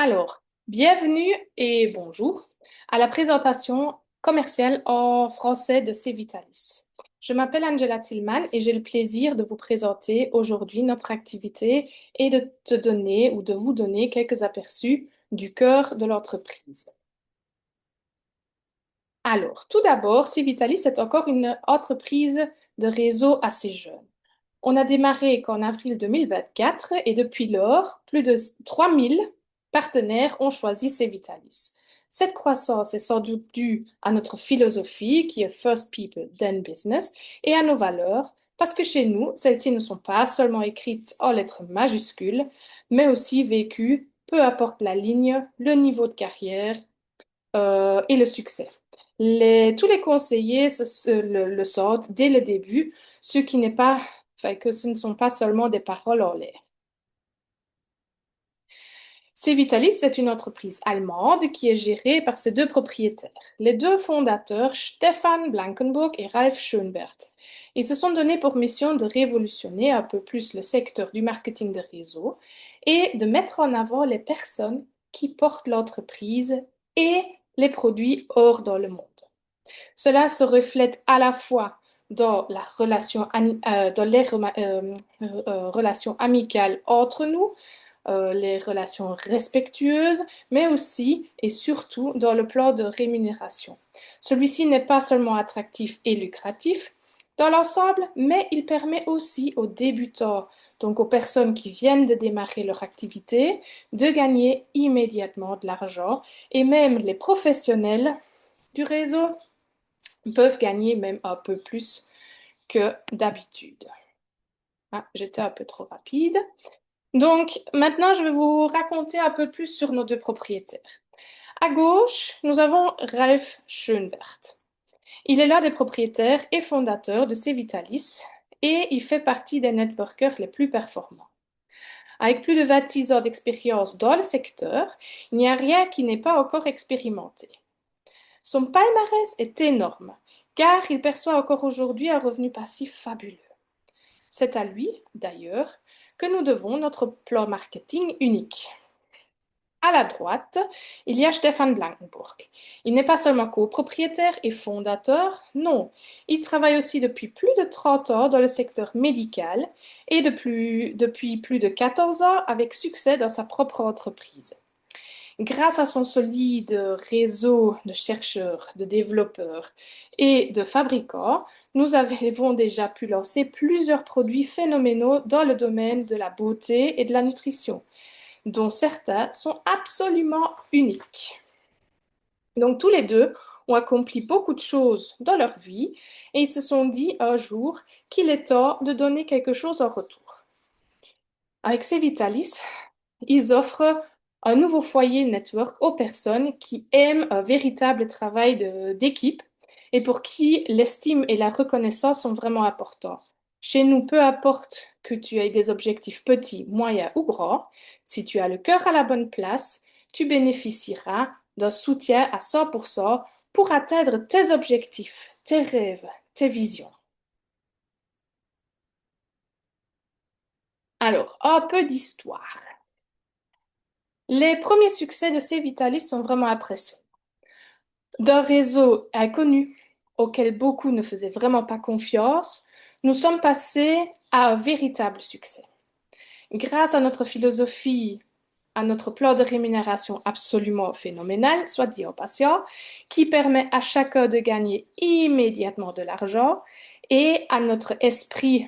Alors, bienvenue et bonjour à la présentation commerciale en français de Cvitalis. Je m'appelle Angela Tillman et j'ai le plaisir de vous présenter aujourd'hui notre activité et de te donner ou de vous donner quelques aperçus du cœur de l'entreprise. Alors, tout d'abord, Cvitalis est encore une entreprise de réseau assez jeune. On a démarré qu'en avril 2024 et depuis lors, plus de 3000 partenaires ont choisi Cvitalis. Cette croissance est sans doute due à notre philosophie qui est First People, then Business et à nos valeurs, parce que chez nous, celles-ci ne sont pas seulement écrites en lettres majuscules, mais aussi vécues, peu importe la ligne, le niveau de carrière et le succès. Tous les conseillers le sentent dès le début, ce qui n'est pas, enfin, que ce ne sont pas seulement des paroles en l'air. Cvitalis, c'est une entreprise allemande qui est gérée par ses deux propriétaires, les deux fondateurs Stefan Blankenburg et Ralf Schönbert. Ils se sont donnés pour mission de révolutionner un peu plus le secteur du marketing de réseau et de mettre en avant les personnes qui portent l'entreprise et les produits hors dans le monde. Cela se reflète à la fois dans dans les relations amicales entre nous, les relations respectueuses, mais aussi et surtout dans le plan de rémunération. Celui-ci n'est pas seulement attractif et lucratif dans l'ensemble, mais il permet aussi aux débutants, donc aux personnes qui viennent de démarrer leur activité, de gagner immédiatement de l'argent et même les professionnels du réseau peuvent gagner même un peu plus que d'habitude. Ah, j'étais un peu trop rapide. Donc, maintenant, je vais vous raconter un peu plus sur nos deux propriétaires. À gauche, nous avons Ralf Schönbert. Il est l'un des propriétaires et fondateurs de Cvitalis et il fait partie des networkers les plus performants. Avec plus de 26 ans d'expérience dans le secteur, il n'y a rien qui n'est pas encore expérimenté. Son palmarès est énorme, car il perçoit encore aujourd'hui un revenu passif fabuleux. C'est à lui, d'ailleurs, que nous devons notre plan marketing unique. À la droite, il y a Stefan Blankenburg. Il n'est pas seulement copropriétaire et fondateur, non, il travaille aussi depuis plus de 30 ans dans le secteur médical et depuis plus de 14 ans avec succès dans sa propre entreprise. Grâce à son solide réseau de chercheurs, de développeurs et de fabricants, nous avons déjà pu lancer plusieurs produits phénoménaux dans le domaine de la beauté et de la nutrition, dont certains sont absolument uniques. Donc tous les deux ont accompli beaucoup de choses dans leur vie et ils se sont dit un jour qu'il est temps de donner quelque chose en retour. Avec Cvitalis, ils offrent un nouveau foyer network aux personnes qui aiment un véritable travail d'équipe et pour qui l'estime et la reconnaissance sont vraiment importants. Chez nous, peu importe que tu aies des objectifs petits, moyens ou grands, si tu as le cœur à la bonne place, tu bénéficieras d'un soutien à 100% pour atteindre tes objectifs, tes rêves, tes visions. Alors, un peu d'histoire. Les premiers succès de Cvitalis sont vraiment impressionnants. D'un réseau inconnu auquel beaucoup ne faisaient vraiment pas confiance, nous sommes passés à un véritable succès. Grâce à notre philosophie, à notre plan de rémunération absolument phénoménal, soit dit en passant, qui permet à chacun de gagner immédiatement de l'argent, et à notre esprit,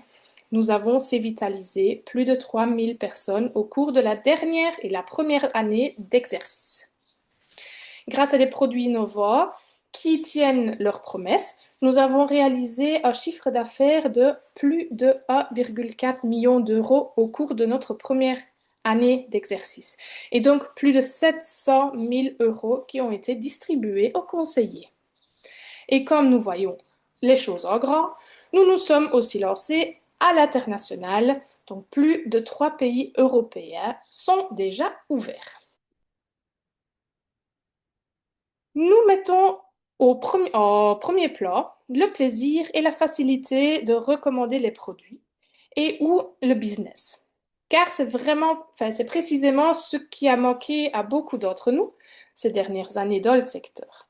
nous avons cvitalisé plus de 3000 personnes au cours de la dernière et la première année d'exercice. Grâce à des produits innovants qui tiennent leurs promesses, nous avons réalisé un chiffre d'affaires de plus de 1,4 million d'euros au cours de notre première année d'exercice. Et donc plus de 700 000 euros qui ont été distribués aux conseillers. Et comme nous voyons les choses en grand, nous nous sommes aussi lancés à l'international, donc plus de 3 pays européens sont déjà ouverts. Nous mettons en premier plan le plaisir et la facilité de recommander les produits et ou le business. car c'est précisément ce qui a manqué à beaucoup d'entre nous ces dernières années dans le secteur.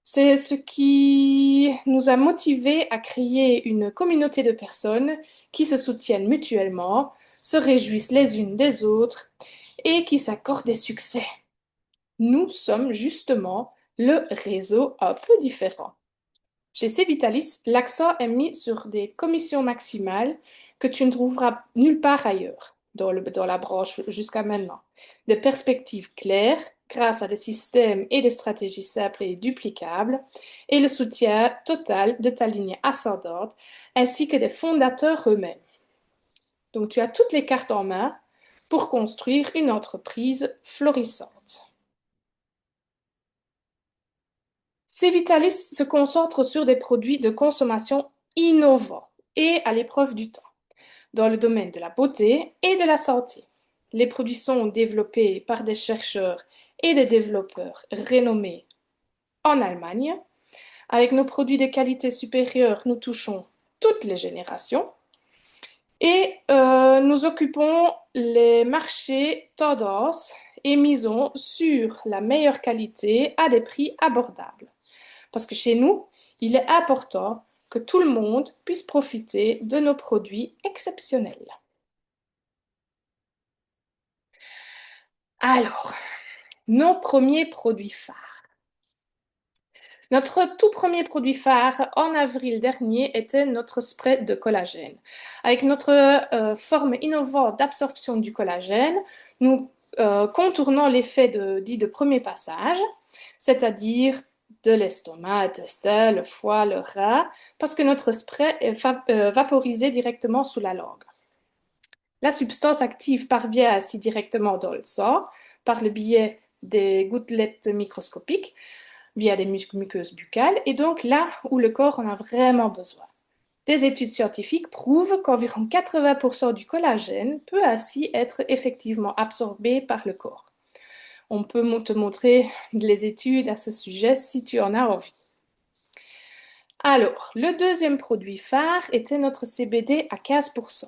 C'est ce qui nous a motivés à créer une communauté de personnes qui se soutiennent mutuellement, se réjouissent les unes des autres et qui s'accordent des succès. Nous sommes justement le réseau un peu différent. Chez Civitalis, l'accent est mis sur des commissions maximales que tu ne trouveras nulle part ailleurs dans la branche jusqu'à maintenant. Des perspectives claires grâce à des systèmes et des stratégies simples et duplicables, et le soutien total de ta ligne ascendante, ainsi que des fondateurs eux-mêmes. Donc tu as toutes les cartes en main pour construire une entreprise florissante. Civitalis se concentre sur des produits de consommation innovants et à l'épreuve du temps, dans le domaine de la beauté et de la santé. Les produits sont développés par des chercheurs et des développeurs renommés en Allemagne. Avec nos produits de qualité supérieure, nous touchons toutes les générations et nous occupons les marchés tendances et misons sur la meilleure qualité à des prix abordables. Parce que chez nous, il est important que tout le monde puisse profiter de nos produits exceptionnels. Alors, nos premiers produits phares. Notre tout premier produit phare en avril dernier était notre spray de collagène. Avec notre forme innovante d'absorption du collagène, nous contournons l'effet dit de premier passage, c'est-à-dire de l'estomac, intestin, le foie, le rein, parce que notre spray est vaporisé directement sous la langue. La substance active parvient ainsi directement dans le sang par le biais des gouttelettes microscopiques via des muqueuses buccales et donc là où le corps en a vraiment besoin. Des études scientifiques prouvent qu'environ 80% du collagène peut ainsi être effectivement absorbé par le corps. On peut te montrer les études à ce sujet si tu en as envie. Alors, le deuxième produit phare était notre CBD à 15%.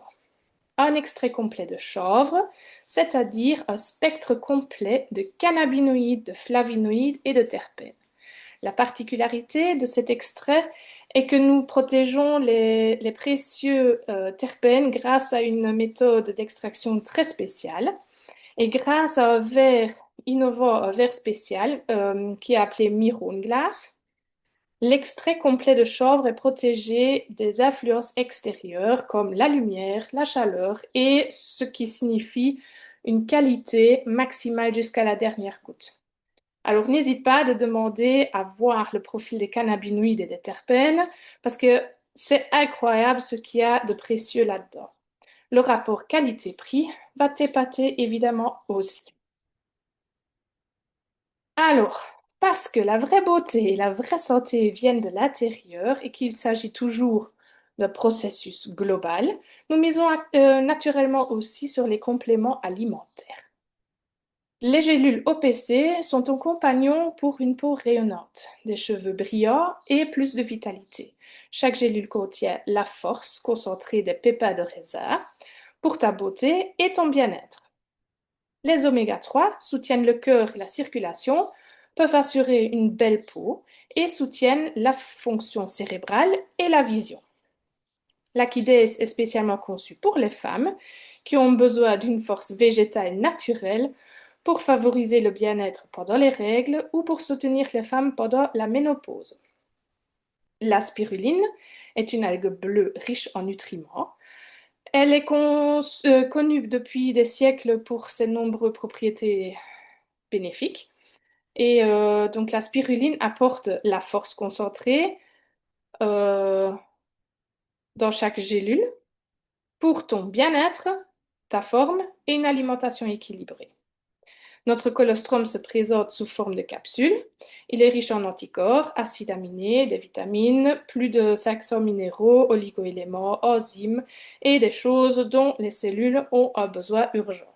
Un extrait complet de chanvre, c'est-à-dire un spectre complet de cannabinoïdes, de flavonoïdes et de terpènes. La particularité de cet extrait est que nous protégeons les précieux terpènes grâce à une méthode d'extraction très spéciale et grâce à un verre innovant, un verre spécial qui est appelé Mirror Glass. L'extrait complet de chanvre est protégé des influences extérieures comme la lumière, la chaleur et ce qui signifie une qualité maximale jusqu'à la dernière goutte. Alors n'hésite pas à demander à voir le profil des cannabinoïdes et des terpènes parce que c'est incroyable ce qu'il y a de précieux là-dedans. Le rapport qualité-prix va t'épater évidemment aussi. Alors, parce que la vraie beauté et la vraie santé viennent de l'intérieur et qu'il s'agit toujours d'un processus global, nous misons naturellement aussi sur les compléments alimentaires. Les gélules OPC sont ton compagnon pour une peau rayonnante, des cheveux brillants et plus de vitalité. Chaque gélule contient la force concentrée des pépins de raisin pour ta beauté et ton bien-être. Les oméga 3 soutiennent le cœur et la circulation, peuvent assurer une belle peau et soutiennent la fonction cérébrale et la vision. L'Aquides est spécialement conçu pour les femmes qui ont besoin d'une force végétale naturelle pour favoriser le bien-être pendant les règles ou pour soutenir les femmes pendant la ménopause. La spiruline est une algue bleue riche en nutriments. Elle est connue depuis des siècles pour ses nombreuses propriétés bénéfiques. Et donc la spiruline apporte la force concentrée euh, dans chaque gélule pour ton bien-être, ta forme et une alimentation équilibrée. Notre colostrum se présente sous forme de capsule. Il est riche en anticorps, acides aminés, des vitamines, plus de 500 minéraux, oligoéléments, enzymes et des choses dont les cellules ont un besoin urgent.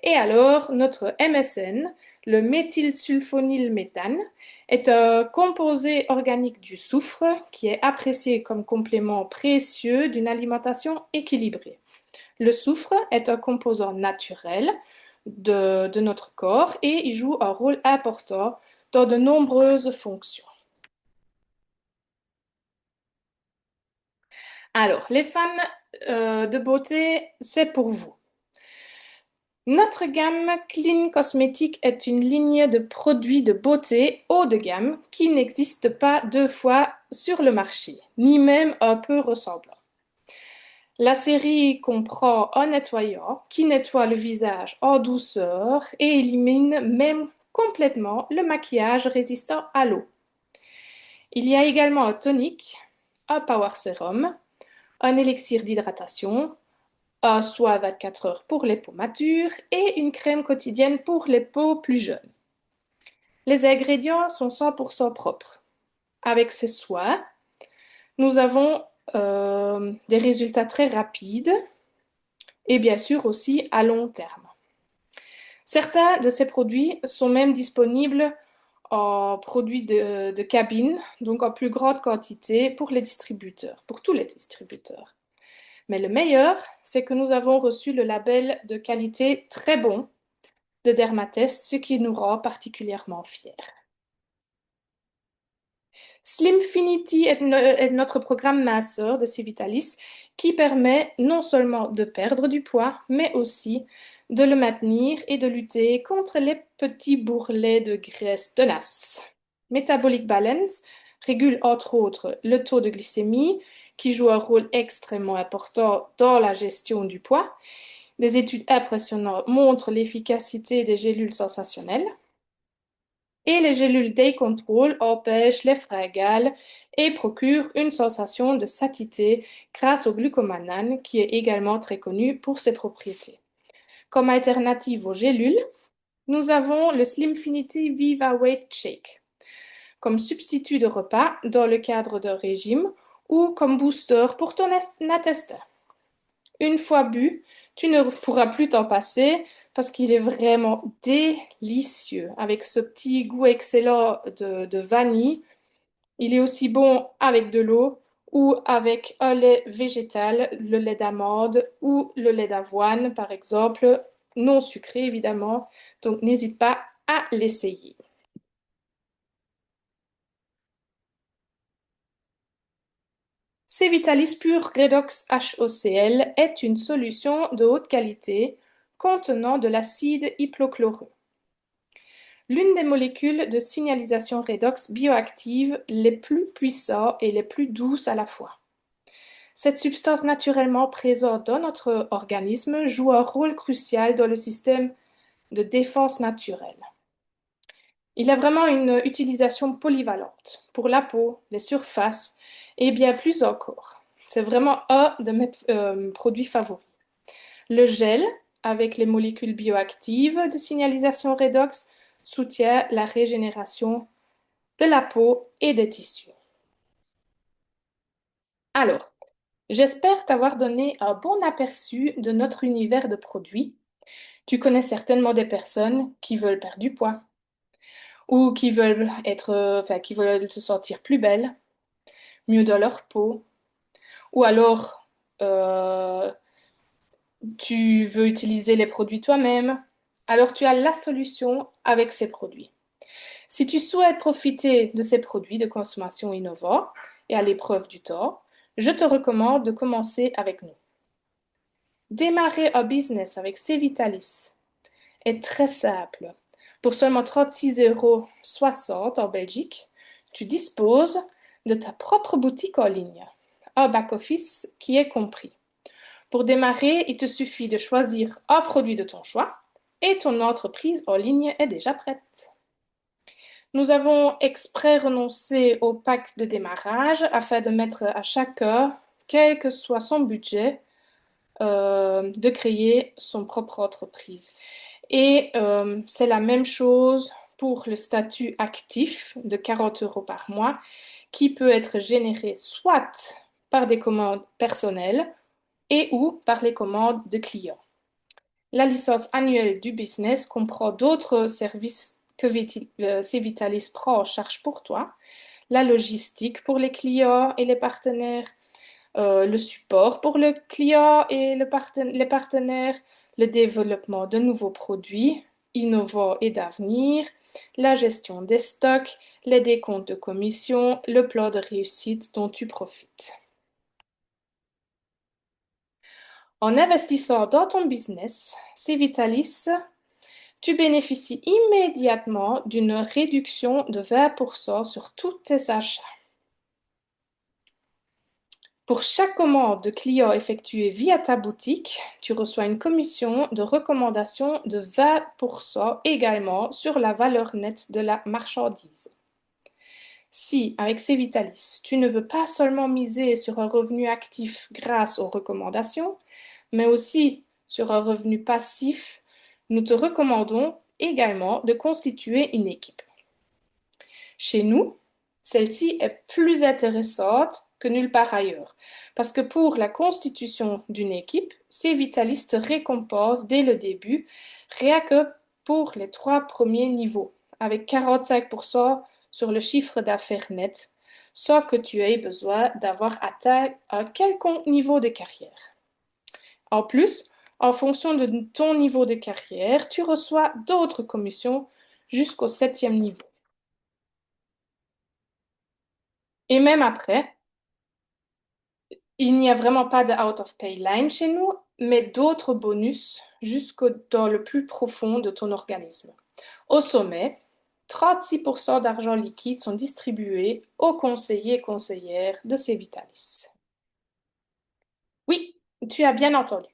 Et alors, notre MSN, le méthylsulfonylméthane, est un composé organique du soufre qui est apprécié comme complément précieux d'une alimentation équilibrée. Le soufre est un composant naturel de notre corps et il joue un rôle important dans de nombreuses fonctions. Alors, les fans de beauté, c'est pour vous. Notre gamme Clean Cosmetics est une ligne de produits de beauté haut de gamme qui n'existe pas deux fois sur le marché, ni même un peu ressemblant. La série comprend un nettoyant qui nettoie le visage en douceur et élimine même complètement le maquillage résistant à l'eau. Il y a également un tonique, un power sérum, un élixir d'hydratation, un soin 24 heures pour les peaux matures et une crème quotidienne pour les peaux plus jeunes. Les ingrédients sont 100% propres. Avec ces soins, nous avons des résultats très rapides et bien sûr aussi à long terme. Certains de ces produits sont même disponibles en produits de cabine, donc en plus grande quantité pour les distributeurs, pour tous les distributeurs. Mais le meilleur, c'est que nous avons reçu le label de qualité très bon de Dermatest, ce qui nous rend particulièrement fiers. Slimfinity est notre programme masseur de Civitalis qui permet non seulement de perdre du poids, mais aussi de le maintenir et de lutter contre les petits bourrelets de graisse tenace. Metabolic Balance régule entre autres le taux de glycémie, qui joue un rôle extrêmement important dans la gestion du poids. Des études impressionnantes montrent l'efficacité des gélules sensationnelles. Et les gélules Day Control empêchent les fringales et procurent une sensation de satiété grâce au glucomannan, qui est également très connu pour ses propriétés. Comme alternative aux gélules, nous avons le Slimfinity Viva Weight Shake, comme substitut de repas dans le cadre d'un régime ou comme booster pour ton intestin. Une fois bu, tu ne pourras plus t'en passer parce qu'il est vraiment délicieux avec ce petit goût excellent de vanille. Il est aussi bon avec de l'eau ou avec un lait végétal, le lait d'amande ou le lait d'avoine par exemple, non sucré évidemment. Donc n'hésite pas à l'essayer. C-Vitalis Pure Redox HOCl est une solution de haute qualité contenant de l'acide hypochloreux, l'une des molécules de signalisation redox bioactives les plus puissantes et les plus douces à la fois. Cette substance naturellement présente dans notre organisme joue un rôle crucial dans le système de défense naturelle. Il a vraiment une utilisation polyvalente pour la peau, les surfaces et bien plus encore. C'est vraiment un de mes produits favoris. Le gel, avec les molécules bioactives de signalisation redox, soutient la régénération de la peau et des tissus. Alors, j'espère t'avoir donné un bon aperçu de notre univers de produits. Tu connais certainement des personnes qui veulent perdre du poids ou qui veulent qui veulent se sentir plus belles, mieux dans leur peau, ou alors euh, tu veux utiliser les produits toi-même. Alors tu as la solution avec ces produits. Si tu souhaites profiter de ces produits de consommation innovants et à l'épreuve du temps, je te recommande de commencer avec nous. Démarrer un business avec Cevitalis est très simple. Pour seulement 36,60 € en Belgique, tu disposes de ta propre boutique en ligne, un back-office qui est compris. Pour démarrer, il te suffit de choisir un produit de ton choix et ton entreprise en ligne est déjà prête. Nous avons exprès renoncé au pack de démarrage afin de mettre à chacun, quel que soit son budget, de créer son propre entreprise. Et c'est la même chose pour le statut actif de 40 € par mois qui peut être généré soit par des commandes personnelles et ou par les commandes de clients. La licence annuelle du business comprend d'autres services que Cevitalis prend en charge pour toi, la logistique pour les clients et les partenaires, le support pour le client et les partenaires, le développement de nouveaux produits innovants et d'avenir, la gestion des stocks, les décomptes de commission, le plan de réussite dont tu profites. En investissant dans ton business, Civitalis, tu bénéficies immédiatement d'une réduction de 20% sur tous tes achats. Pour chaque commande de client effectuée via ta boutique, tu reçois une commission de recommandation de 20% également sur la valeur nette de la marchandise. Si, avec Cevitalis, tu ne veux pas seulement miser sur un revenu actif grâce aux recommandations, mais aussi sur un revenu passif, nous te recommandons également de constituer une équipe. Chez nous, celle-ci est plus intéressante que nulle part ailleurs, parce que pour la constitution d'une équipe, Cevitalis te récompense dès le début, rien que pour les 3 premiers niveaux, avec 45% sur le chiffre d'affaires net, sans que tu aies besoin d'avoir atteint un quelconque niveau de carrière. En plus, en fonction de ton niveau de carrière, tu reçois d'autres commissions jusqu'au 7e niveau. Et même après, il n'y a vraiment pas de out of pay line chez nous, mais d'autres bonus jusque dans le plus profond de ton organisme. Au sommet, 36% d'argent liquide sont distribués aux conseillers et conseillères de Cevitalis. Oui, tu as bien entendu.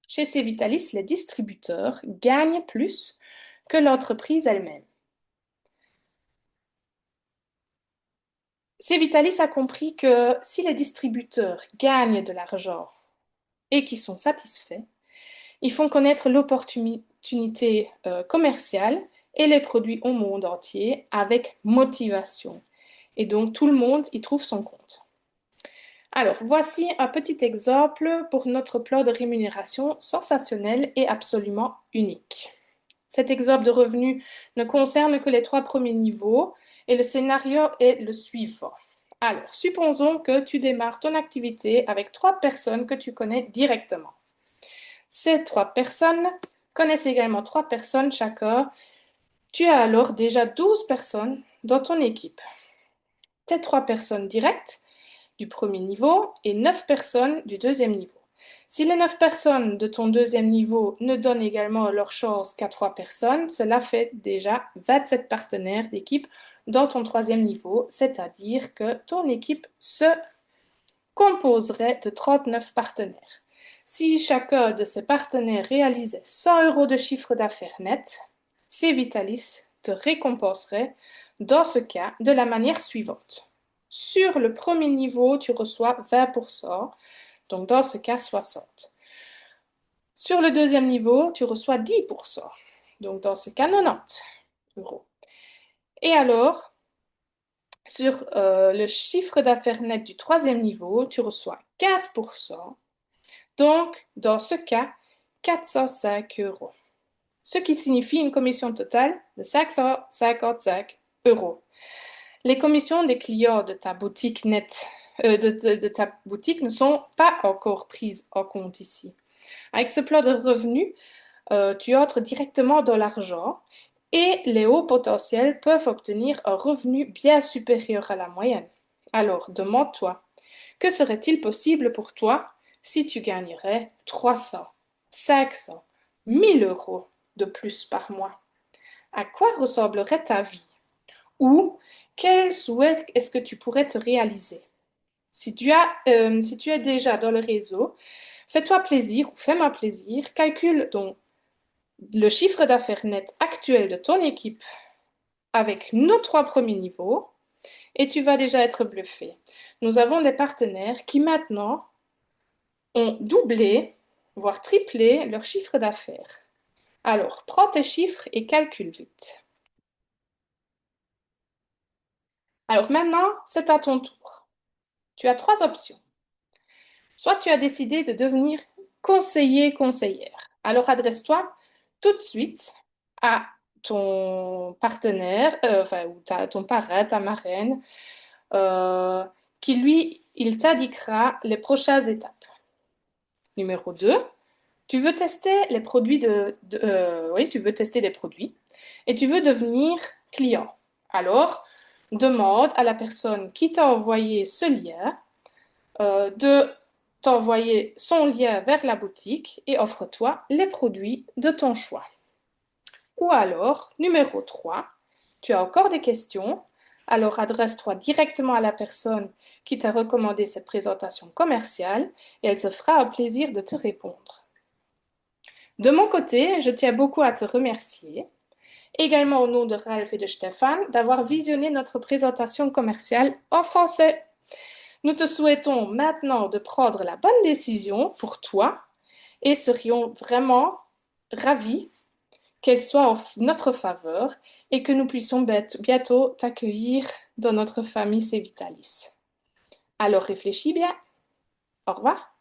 Chez Cevitalis, les distributeurs gagnent plus que l'entreprise elle-même. Cevitalis a compris que si les distributeurs gagnent de l'argent et qu'ils sont satisfaits, ils font connaître l'opportunité commerciale et les produits au monde entier avec motivation. Et donc tout le monde y trouve son compte. Alors, voici un petit exemple pour notre plan de rémunération sensationnel et absolument unique. Cet exemple de revenu ne concerne que les 3 premiers niveaux et le scénario est le suivant. Alors, supposons que tu démarres ton activité avec 3 personnes que tu connais directement. Ces 3 personnes connaissent également 3 personnes chacun. Tu as alors déjà 12 personnes dans ton équipe. Tes 3 personnes directes du premier niveau et 9 personnes du deuxième niveau. Si les 9 personnes de ton deuxième niveau ne donnent également leur chance qu'à 3 personnes, cela fait déjà 27 partenaires d'équipe dans ton troisième niveau, c'est-à-dire que ton équipe se composerait de 39 partenaires. Si chacun de ces partenaires réalisait 100 € de chiffre d'affaires net, Cevitalis te récompenserait dans ce cas de la manière suivante. Sur le premier niveau, tu reçois 20%, donc dans ce cas 60. Sur le deuxième niveau, tu reçois 10%, donc dans ce cas 90 €. Et alors, sur le chiffre d'affaires net du troisième niveau, tu reçois 15%, donc dans ce cas 405 €, ce qui signifie une commission totale de 555 €. Les commissions des clients de ta boutique de ta boutique ne sont pas encore prises en compte ici. Avec ce plan de revenus, tu entres directement dans l'argent et les hauts potentiels peuvent obtenir un revenu bien supérieur à la moyenne. Alors, demande-toi, que serait-il possible pour toi si tu gagnerais 300, 500, 1000 € de plus par mois? À quoi ressemblerait ta vie? Ou quel souhait est-ce que tu pourrais te réaliser? Si tu es déjà dans le réseau, fais-toi plaisir ou fais-moi plaisir, calcule donc le chiffre d'affaires net actuel de ton équipe avec nos 3 premiers niveaux et tu vas déjà être bluffé. Nous avons des partenaires qui maintenant ont doublé, voire triplé leur chiffre d'affaires. Alors, prends tes chiffres et calcule vite. Alors maintenant, c'est à ton tour. Tu as 3 options. Soit tu as décidé de devenir conseiller-conseillère. Alors adresse-toi tout de suite à ton partenaire, ou ton parrain, ta marraine, qui lui Il t'indiquera les prochaines étapes. Numéro 2, tu veux tester les produits oui, tu veux tester les produits et tu veux devenir client. Alors, demande à la personne qui t'a envoyé ce lien de t'envoyer son lien vers la boutique et offre-toi les produits de ton choix. Ou alors, numéro 3, tu as encore des questions, alors adresse-toi directement à la personne qui t'a recommandé cette présentation commerciale et elle se fera un plaisir de te répondre. De mon côté, je tiens beaucoup à te remercier, également au nom de Ralph et de Stéphane, d'avoir visionné notre présentation commerciale en français. Nous te souhaitons maintenant de prendre la bonne décision pour toi et serions vraiment ravis qu'elle soit en notre faveur et que nous puissions bientôt t'accueillir dans notre famille Cevitalis. Alors réfléchis bien. Au revoir.